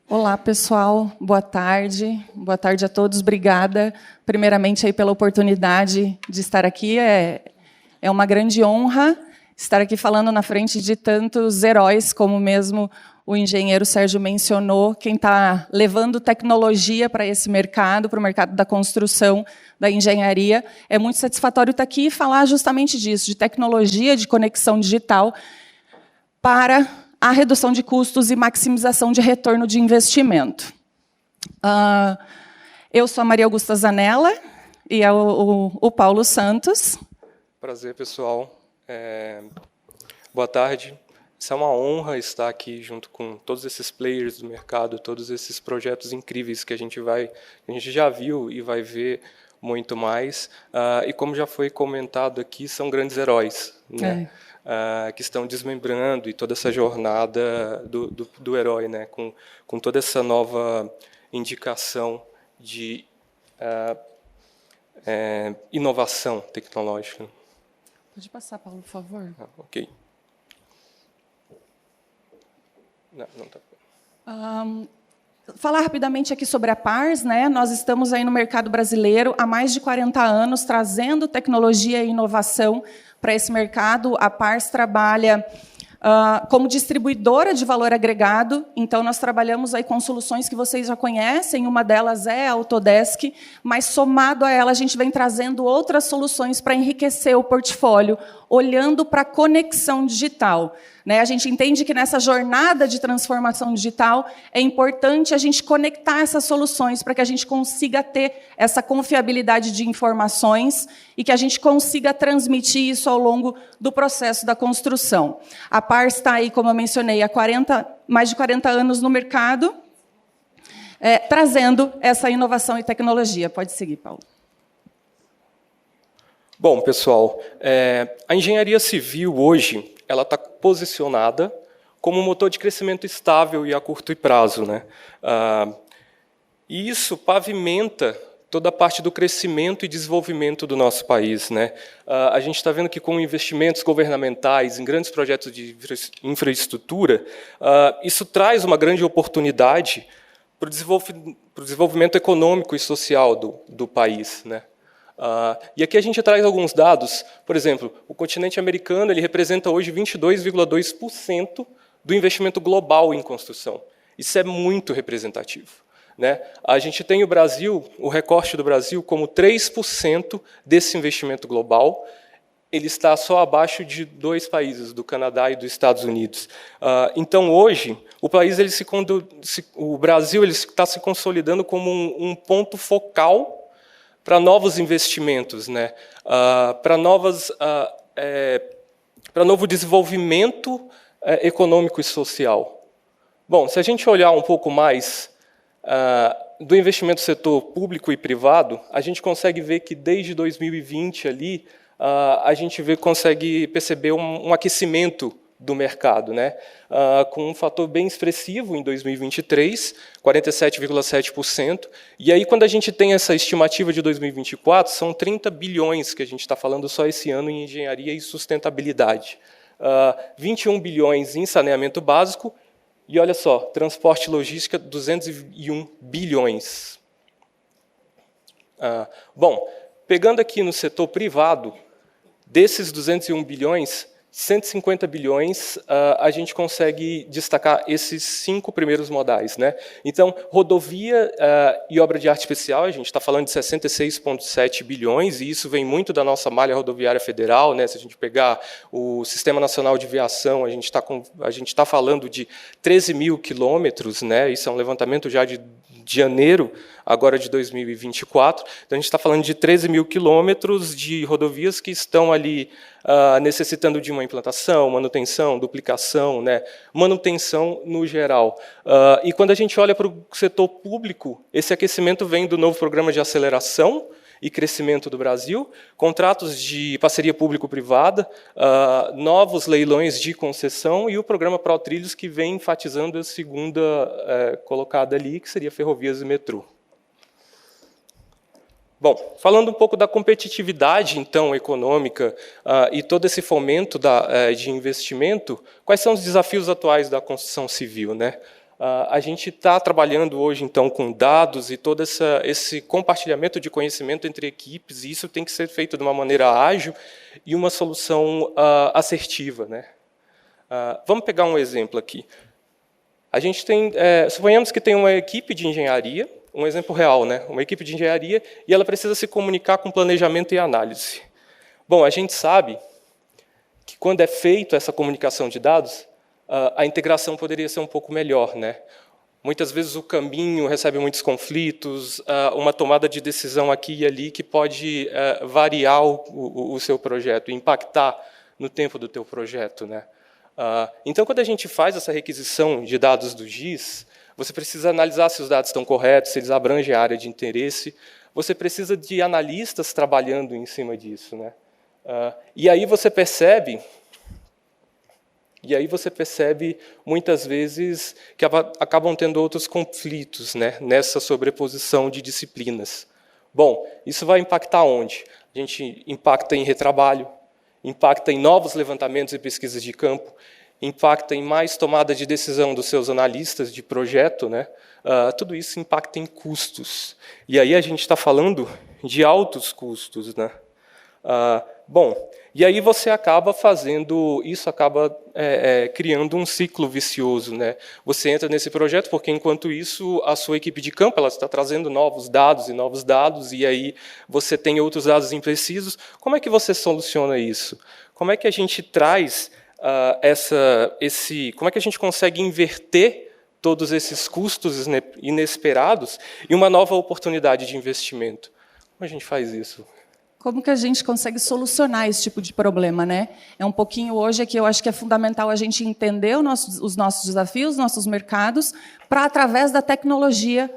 Olá, pessoal. Boa tarde. Boa tarde a todos. Obrigada, primeiramente, aí pela oportunidade de estar aqui. É uma grande honra estar aqui falando na frente de tantos heróis, como mesmo o engenheiro Sérgio mencionou, quem está levando tecnologia para esse mercado, para o mercado da construção, da engenharia. É muito satisfatório estar aqui e falar justamente disso, de tecnologia, de conexão digital, para a redução de custos e maximização de retorno de investimento. Eu sou a Maria Augusta Zanella e é o Paulo Santos. Prazer, pessoal. Boa tarde. Isso é uma honra estar aqui junto com todos esses players do mercado, todos esses projetos incríveis que a gente já viu e vai ver muito mais. E como já foi comentado aqui, são grandes heróis, né? Que estão desmembrando e toda essa jornada do herói, né? Com toda essa nova indicação de inovação tecnológica. Pode passar, Paulo, por favor. Ok. Não está. Falar rapidamente aqui sobre a Pars, né? Nós estamos aí no mercado brasileiro há mais de 40 anos, trazendo tecnologia e inovação para esse mercado. A Pars trabalha como distribuidora de valor agregado, então nós trabalhamos aí com soluções que vocês já conhecem, uma delas é a Autodesk, mas somado a ela a gente vem trazendo outras soluções para enriquecer o portfólio, olhando para a conexão digital. A gente entende que nessa jornada de transformação digital é importante a gente conectar essas soluções para que a gente consiga ter essa confiabilidade de informações e que a gente consiga transmitir isso ao longo do processo da construção. A Pars está aí, como eu mencionei, há mais de 40 anos no mercado, trazendo essa inovação e tecnologia. Pode seguir, Paulo. Bom, pessoal, a engenharia civil hoje ela está posicionada como um motor de crescimento estável e a curto prazo, né? E isso pavimenta toda a parte do crescimento e desenvolvimento do nosso país, né? A gente está vendo que com investimentos governamentais em grandes projetos de infraestrutura, isso traz uma grande oportunidade para o desenvolvimento econômico e social do país, né? E aqui a gente traz alguns dados. Por exemplo, o continente americano ele representa hoje 22,2% do investimento global em construção. Isso é muito representativo, né? A gente tem o Brasil, o recorte do Brasil, como 3% desse investimento global. Ele está só abaixo de 2 países, do Canadá e dos Estados Unidos. Então, hoje, o Brasil ele está se consolidando como um ponto focal para novos investimentos, né? Para novo desenvolvimento econômico e social. Bom, se a gente olhar um pouco mais do investimento no setor público e privado, a gente consegue ver que desde 2020 ali a gente consegue perceber um aquecimento do mercado, né? Com um fator bem expressivo em 2023, 47,7%. E aí, quando a gente tem essa estimativa de 2024, são 30 bilhões que a gente está falando só esse ano em engenharia e sustentabilidade. 21 bilhões em saneamento básico e, olha só, transporte e logística, 201 bilhões. Bom, pegando aqui no setor privado, desses 201 bilhões, 150 bilhões, a gente consegue destacar esses 5 primeiros modais, né? Então, rodovia e obra de arte especial, a gente está falando de 66,7 bilhões, e isso vem muito da nossa malha rodoviária federal, né? Se a gente pegar o Sistema Nacional de Viação, a gente está falando de 13 mil quilômetros, né? Isso é um levantamento já de janeiro, agora de 2024. Então, a gente está falando de 13 mil quilômetros de rodovias que estão ali necessitando de uma implantação, manutenção, duplicação, né? Manutenção no geral. E quando a gente olha para o setor público, esse aquecimento vem do novo programa de aceleração e crescimento do Brasil, contratos de parceria público-privada, novos leilões de concessão e o programa ProTrilhos, que vem enfatizando a segunda colocada ali, que seria ferrovias e metrô. Bom, falando um pouco da competitividade, então, econômica e todo esse fomento de investimento, quais são os desafios atuais da construção civil, né? A gente está trabalhando hoje, então, com dados e todo esse compartilhamento de conhecimento entre equipes, e isso tem que ser feito de uma maneira ágil e uma solução assertiva, né? Vamos pegar um exemplo aqui. A gente tem, suponhamos que tem uma equipe de engenharia, um exemplo real, né? Uma equipe de engenharia, e ela precisa se comunicar com planejamento e análise. Bom, a gente sabe que quando é feita essa comunicação de dados, a integração poderia ser um pouco melhor, né? Muitas vezes o caminho recebe muitos conflitos, uma tomada de decisão aqui e ali que pode variar o seu projeto, impactar no tempo do teu projeto, né? Então, quando a gente faz essa requisição de dados do GIS, você precisa analisar se os dados estão corretos, se eles abrangem a área de interesse. Você precisa de analistas trabalhando em cima disso, né? E aí você percebe muitas vezes que acabam tendo outros conflitos, né, nessa sobreposição de disciplinas. Bom, isso vai impactar onde? A gente impacta em retrabalho, impacta em novos levantamentos e pesquisas de campo, impacta em mais tomada de decisão dos seus analistas de projeto, né? Tudo isso impacta em custos. E aí a gente está falando de altos custos, né? Bom, e aí você acaba fazendo, isso acaba criando um ciclo vicioso, né? Você entra nesse projeto porque, enquanto isso, a sua equipe de campo ela está trazendo novos dados, e aí você tem outros dados imprecisos. Como é que você soluciona isso? Como é que a gente traz como é que a gente consegue inverter todos esses custos inesperados em uma nova oportunidade de investimento? Como a gente faz isso? Como que a gente consegue solucionar esse tipo de problema, né? É um pouquinho hoje que eu acho que é fundamental a gente entender os nossos desafios, nossos mercados, para, através da tecnologia,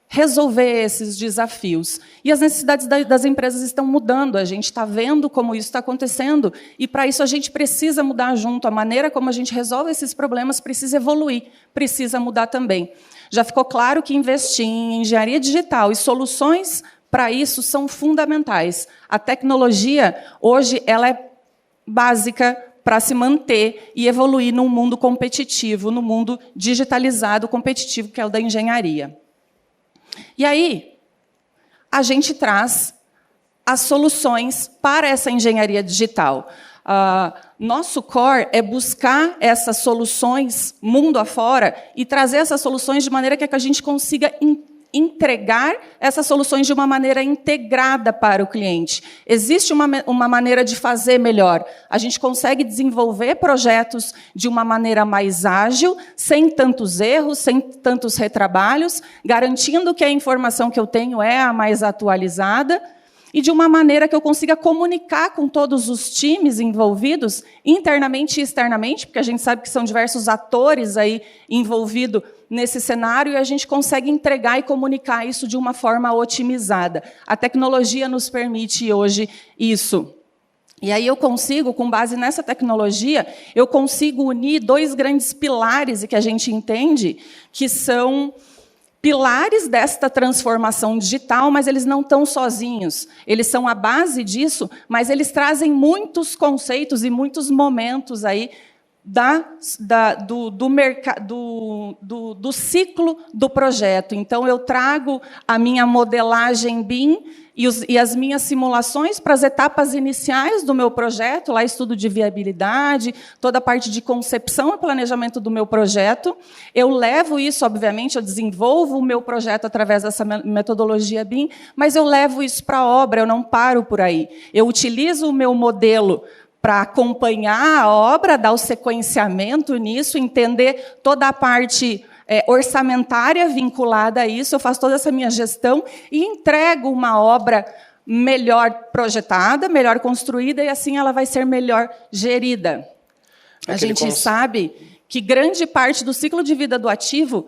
resolver esses desafios. E as necessidades das empresas estão mudando, a gente está vendo como isso está acontecendo, e, para isso, a gente precisa mudar junto. A maneira como a gente resolve esses problemas precisa evoluir, precisa mudar também. Já ficou claro que investir em engenharia digital e soluções para isso são fundamentais. A tecnologia, hoje, ela é básica para se manter e evoluir num mundo competitivo, no mundo digitalizado competitivo, que é o da engenharia. E aí, a gente traz as soluções para essa engenharia digital. Nosso core é buscar essas soluções mundo afora e trazer essas soluções de maneira que a gente consiga entregar essas soluções de uma maneira integrada para o cliente. Existe uma maneira de fazer melhor. A gente consegue desenvolver projetos de uma maneira mais ágil, sem tantos erros, sem tantos retrabalhos, garantindo que a informação que eu tenho é a mais atualizada, e de uma maneira que eu consiga comunicar com todos os times envolvidos, internamente e externamente, porque a gente sabe que são diversos atores aí envolvidos nesse cenário, e a gente consegue entregar e comunicar isso de uma forma otimizada. A tecnologia nos permite hoje isso. E aí eu consigo, com base nessa tecnologia, eu consigo unir dois grandes pilares que a gente entende que são pilares desta transformação digital, mas eles não estão sozinhos. Eles são a base disso, mas eles trazem muitos conceitos e muitos momentos aí do ciclo do projeto. Então, eu trago a minha modelagem BIM e as minhas simulações para as etapas iniciais do meu projeto, lá estudo de viabilidade, toda a parte de concepção e planejamento do meu projeto. Eu levo isso, obviamente, eu desenvolvo o meu projeto através dessa metodologia BIM, mas eu levo isso para a obra, eu não paro por aí. Eu utilizo o meu modelo para acompanhar a obra, dar o sequenciamento nisso, entender toda a parte orçamentária vinculada a isso, eu faço toda essa minha gestão e entrego uma obra melhor projetada, melhor construída, e assim ela vai ser melhor gerida. A gente sabe que grande parte do ciclo de vida do ativo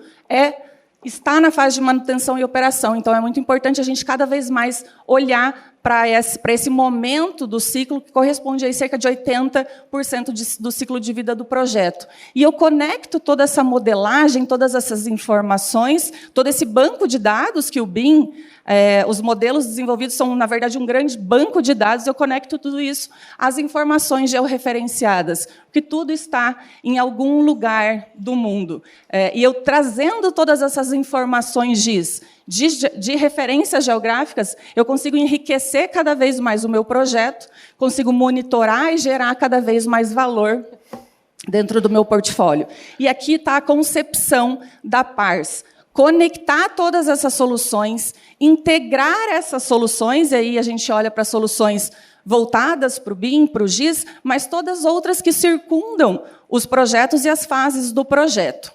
está na fase de manutenção e operação, então é muito importante a gente cada vez mais olhar para esse momento do ciclo, que corresponde a cerca de 80% do ciclo de vida do projeto. E eu conecto toda essa modelagem, todas essas informações, todo esse banco de dados que o BIM, os modelos desenvolvidos são, na verdade, um grande banco de dados, eu conecto tudo isso às informações georreferenciadas, porque tudo está em algum lugar do mundo. E eu trazendo todas essas informações de referências geográficas, eu consigo enriquecer cada vez mais o meu projeto, consigo monitorar e gerar cada vez mais valor dentro do meu portfólio. E aqui está a concepção da PARS. Conectar todas essas soluções, integrar essas soluções, e aí a gente olha para soluções voltadas para o BIM, para o GIS, mas todas as outras que circundam os projetos e as fases do projeto.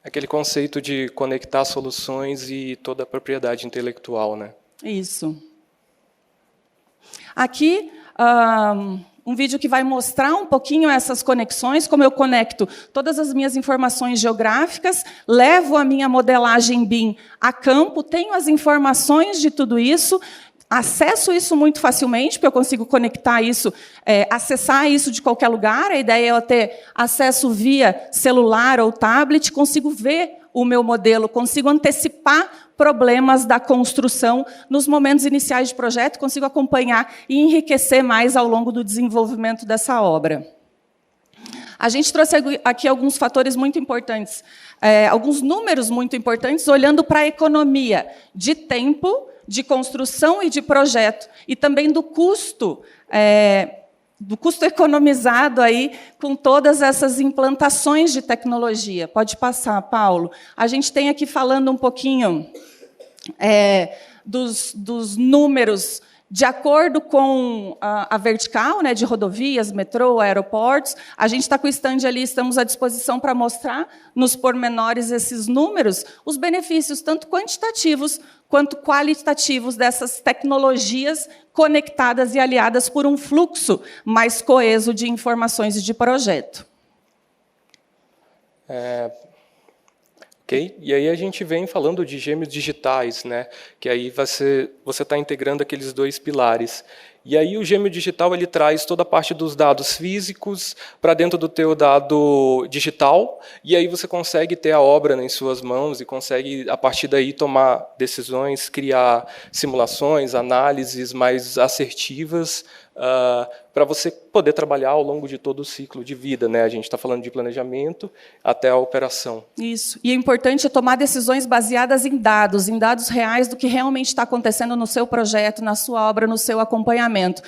Aquele conceito de conectar soluções e toda a propriedade intelectual, né? Isso. Aqui, um vídeo que vai mostrar um pouquinho essas conexões, como eu conecto todas as minhas informações geográficas, levo a minha modelagem BIM a campo, tenho as informações de tudo isso, acesso isso muito facilmente, porque eu consigo conectar isso, acessar isso de qualquer lugar. A ideia é eu ter acesso via celular ou tablet, consigo ver o meu modelo, consigo antecipar problemas da construção nos momentos iniciais de projeto, consigo acompanhar e enriquecer mais ao longo do desenvolvimento dessa obra. A gente trouxe aqui alguns fatores muito importantes, alguns números muito importantes, olhando para a economia de tempo, de construção e de projeto, e também do custo economizado aí com todas essas implantações de tecnologia. Pode passar, Paulo. A gente tem aqui falando um pouquinho dos números de acordo com a vertical, né, de rodovias, metrô, aeroportos. A gente está com o stand ali, estamos à disposição para mostrar nos pormenores esses números, os benefícios tanto quantitativos quanto qualitativos dessas tecnologias conectadas e aliadas por um fluxo mais coeso de informações e de projeto. Ok? E aí a gente vem falando de gêmeos digitais, né? Que aí você está integrando aqueles dois pilares. E aí o gêmeo digital ele traz toda a parte dos dados físicos para dentro do teu dado digital, e aí você consegue ter a obra em suas mãos e consegue, a partir daí, tomar decisões, criar simulações, análises mais assertivas, para você poder trabalhar ao longo de todo o ciclo de vida, né? A gente está falando de planejamento até a operação. Isso. E o importante é tomar decisões baseadas em dados reais do que realmente está acontecendo no seu projeto, na sua obra, no seu acompanhamento.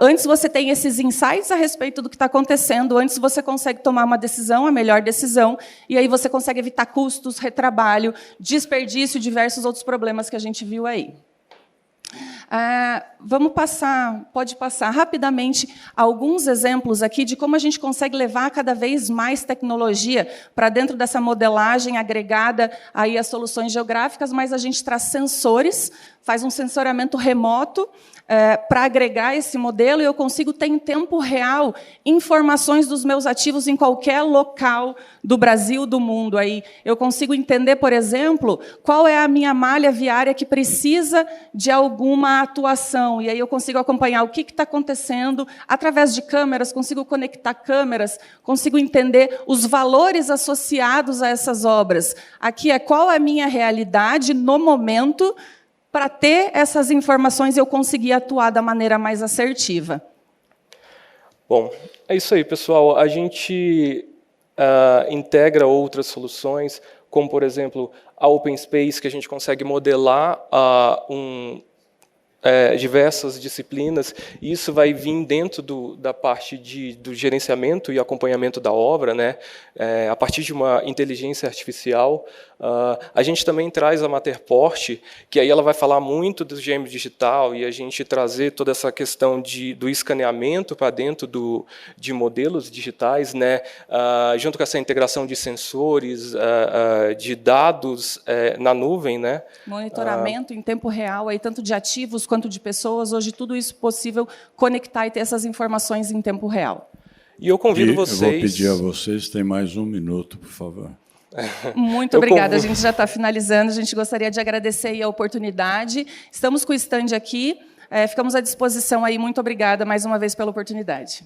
Antes você tem esses insights a respeito do que está acontecendo, antes você consegue tomar uma decisão, a melhor decisão, e aí você consegue evitar custos, retrabalho, desperdício e diversos outros problemas que a gente viu aí. Pode passar rapidamente alguns exemplos aqui de como a gente consegue levar cada vez mais tecnologia para dentro dessa modelagem agregada aí às soluções geográficas, mas a gente traz sensores, faz um sensoramento remoto para agregar esse modelo, e eu consigo ter em tempo real informações dos meus ativos em qualquer local do Brasil, do mundo. Aí eu consigo entender, por exemplo, qual é a minha malha viária que precisa de alguma atuação, e aí eu consigo acompanhar o que está acontecendo através de câmeras, consigo conectar câmeras, consigo entender os valores associados a essas obras. Aqui é qual é a minha realidade no momento, para ter essas informações eu conseguir atuar da maneira mais assertiva. Bom, é isso aí, pessoal. A gente integra outras soluções, como, por exemplo, a OpenSpace, que a gente consegue modelar diversas disciplinas, e isso vai vir dentro da parte do gerenciamento e acompanhamento da obra, né? A partir de uma inteligência artificial. A gente também traz a Matterport, que aí ela vai falar muito do gêmeo digital, e a gente trazer toda essa questão do escaneamento para dentro de modelos digitais, né? Junto com essa integração de sensores, de dados na nuvem, né? Monitoramento em tempo real, aí, tanto de ativos quanto de pessoas. Hoje, tudo isso possível conectar e ter essas informações em tempo real. E eu convido vocês... Eu vou pedir a vocês, tem mais um minuto, por favor. Muito obrigada. A gente já está finalizando. A gente gostaria de agradecer aí a oportunidade. Estamos com o stand aqui. Ficamos à disposição aí. Muito obrigada mais uma vez pela oportunidade.